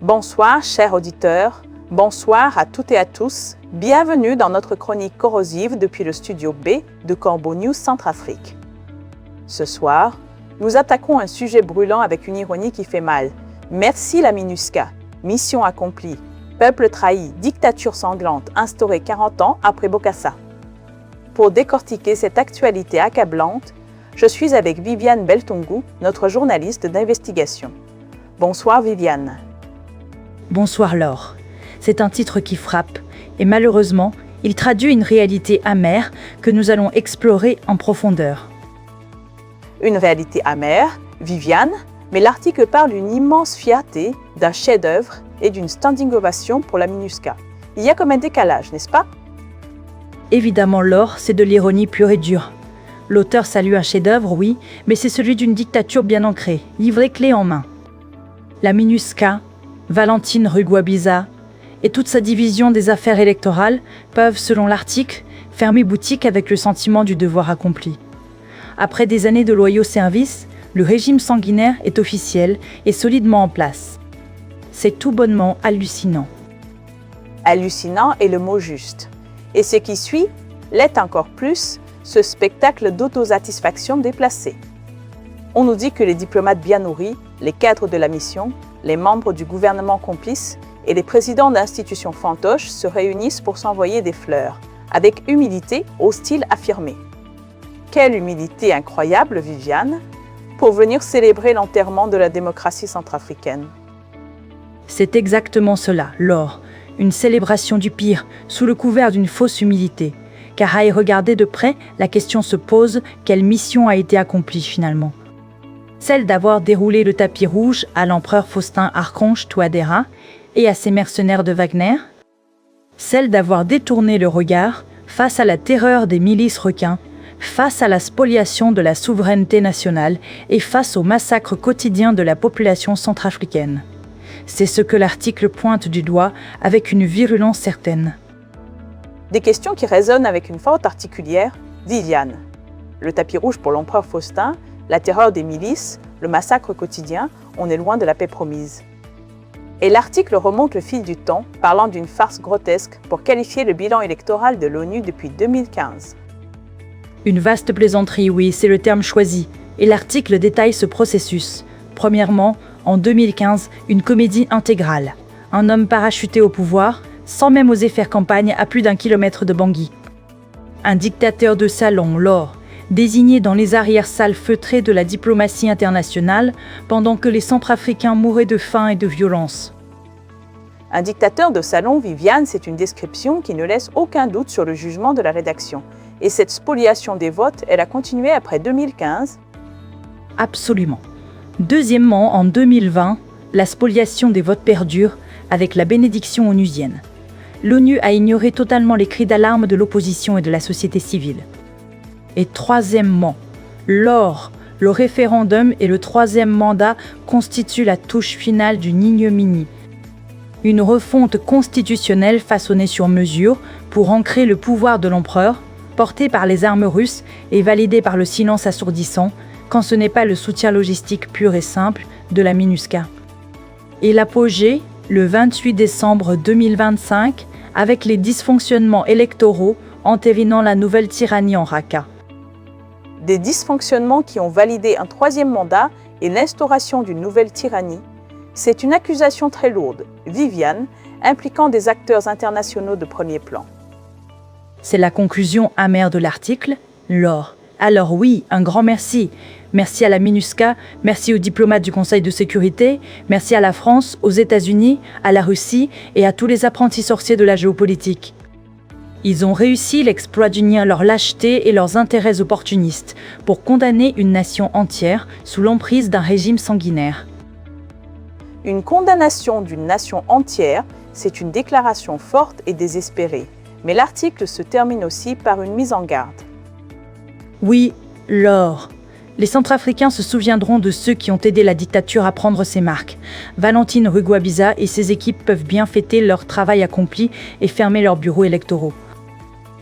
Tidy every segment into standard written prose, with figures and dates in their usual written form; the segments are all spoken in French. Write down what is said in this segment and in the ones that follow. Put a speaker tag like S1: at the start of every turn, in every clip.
S1: Bonsoir, chers auditeurs. Bonsoir à toutes et à tous. Bienvenue dans notre chronique corrosive depuis le studio B de Corbeau News Centrafrique. Ce soir, nous attaquons un sujet brûlant avec une ironie qui fait mal. Merci la MINUSCA. Mission accomplie. Peuple trahi, dictature sanglante instaurée 40 ans après Bokassa. Pour décortiquer cette actualité accablante, je suis avec Viviane Beltungu, notre journaliste d'investigation. Bonsoir Viviane.
S2: Bonsoir Laure. C'est un titre qui frappe et malheureusement, il traduit une réalité amère que nous allons explorer en profondeur.
S1: Une réalité amère, Viviane, mais l'article parle d'une immense fierté, d'un chef-d'œuvre et d'une standing ovation pour la MINUSCA. Il y a comme un décalage, n'est-ce pas?
S2: Évidemment Laure, c'est de l'ironie pure et dure. L'auteur salue un chef-d'œuvre, oui, mais c'est celui d'une dictature bien ancrée, livrée clé en main. La MINUSCA, Valentine Rugwabiza et toute sa division des affaires électorales peuvent, selon l'article, fermer boutique avec le sentiment du devoir accompli. Après des années de loyaux services, le régime sanguinaire est officiel et solidement en place. C'est tout bonnement hallucinant.
S1: Hallucinant est le mot juste. Et ce qui suit l'est encore plus, ce spectacle d'autosatisfaction déplacée. On nous dit que les diplomates bien nourris, les cadres de la mission, les membres du gouvernement complice et les présidents d'institutions fantoches se réunissent pour s'envoyer des fleurs, avec humilité, ose-t-il affirmer. Quelle humilité incroyable, Viviane, pour venir célébrer l'enterrement de la démocratie centrafricaine.
S2: C'est exactement cela, Laure, une célébration du pire, sous le couvert d'une fausse humilité. Car à y regarder de près, la question se pose, quelle mission a été accomplie finalement? Celle d'avoir déroulé le tapis rouge à l'empereur Faustin Archange Touadéra et à ses mercenaires de Wagner? Celle d'avoir détourné le regard face à la terreur des milices requins, face à la spoliation de la souveraineté nationale et face au massacre quotidien de la population centrafricaine. C'est ce que l'article pointe du doigt avec une virulence certaine.
S1: Des questions qui résonnent avec une force particulière, Viviane. Le tapis rouge pour l'empereur Faustin, la terreur des milices, le massacre quotidien, on est loin de la paix promise. Et l'article remonte le fil du temps, parlant d'une farce grotesque pour qualifier le bilan électoral de l'ONU depuis 2015.
S2: Une vaste plaisanterie, oui, c'est le terme choisi. Et l'article détaille ce processus. Premièrement, en 2015, une comédie intégrale. Un homme parachuté au pouvoir, sans même oser faire campagne à plus d'1 kilomètre de Bangui. Un dictateur de salon, Laure, désigné dans les arrière-salles feutrées de la diplomatie internationale, pendant que les Centrafricains mouraient de faim et de violence.
S1: Un dictateur de salon, Viviane, c'est une description qui ne laisse aucun doute sur le jugement de la rédaction. Et cette spoliation des votes, elle a continué après 2015?
S2: Absolument. Deuxièmement, en 2020, la spoliation des votes perdure avec la bénédiction onusienne. L'ONU a ignoré totalement les cris d'alarme de l'opposition et de la société civile. Et troisièmement, Laure, le référendum et le troisième mandat constituent la touche finale d'une ignominie. Une refonte constitutionnelle façonnée sur mesure pour ancrer le pouvoir de l'empereur, porté par les armes russes et validé par le silence assourdissant, quand ce n'est pas le soutien logistique pur et simple de la MINUSCA. Et l'apogée, le 28 décembre 2025, avec les dysfonctionnements électoraux entérinant la nouvelle tyrannie en Raqqa.
S1: Des dysfonctionnements qui ont validé un troisième mandat et l'instauration d'une nouvelle tyrannie, c'est une accusation très lourde, Viviane, impliquant des acteurs internationaux de premier plan.
S2: C'est la conclusion amère de l'article, Laure. Alors oui, un grand merci. Merci à la MINUSCA, merci aux diplomates du Conseil de sécurité, merci à la France, aux États-Unis, à la Russie et à tous les apprentis sorciers de la géopolitique. Ils ont réussi l'exploit d'unir leur lâcheté et leurs intérêts opportunistes pour condamner une nation entière sous l'emprise d'un régime sanguinaire.
S1: Une condamnation d'une nation entière, c'est une déclaration forte et désespérée. Mais l'article se termine aussi par une mise en garde.
S2: Oui, Laure. Les Centrafricains se souviendront de ceux qui ont aidé la dictature à prendre ses marques. Valentine Rugwabiza et ses équipes peuvent bien fêter leur travail accompli et fermer leurs bureaux électoraux.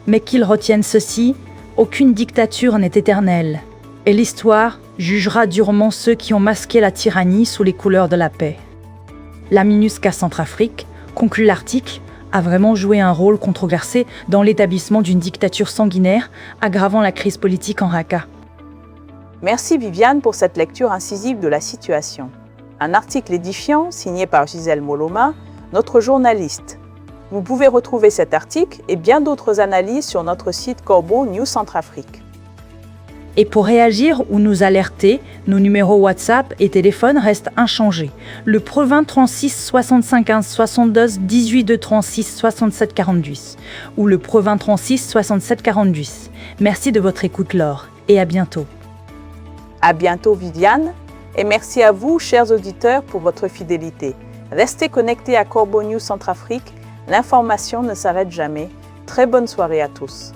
S2: Mais qu'ils retiennent ceci, aucune dictature n'est éternelle. Et l'histoire jugera durement ceux qui ont masqué la tyrannie sous les couleurs de la paix. La MINUSCA Centrafrique, conclut l'article, a vraiment joué un rôle controversé dans l'établissement d'une dictature sanguinaire, aggravant la crise politique en Raqqa.
S1: Merci Viviane pour cette lecture incisive de la situation. Un article édifiant signé par Gisèle Moloma, notre journaliste. Vous pouvez retrouver cet article et bien d'autres analyses sur notre site Corbeau News Centrafrique.
S2: Et pour réagir ou nous alerter, nos numéros WhatsApp et téléphone restent inchangés. Le +20 36 65 15 72 18 2 36 67 48 ou le +20 36 67 48. Merci de votre écoute Laure et à bientôt.
S1: À bientôt Viviane et merci à vous chers auditeurs pour votre fidélité. Restez connectés à Corbeau News Centrafrique, l'information ne s'arrête jamais. Très bonne soirée à tous.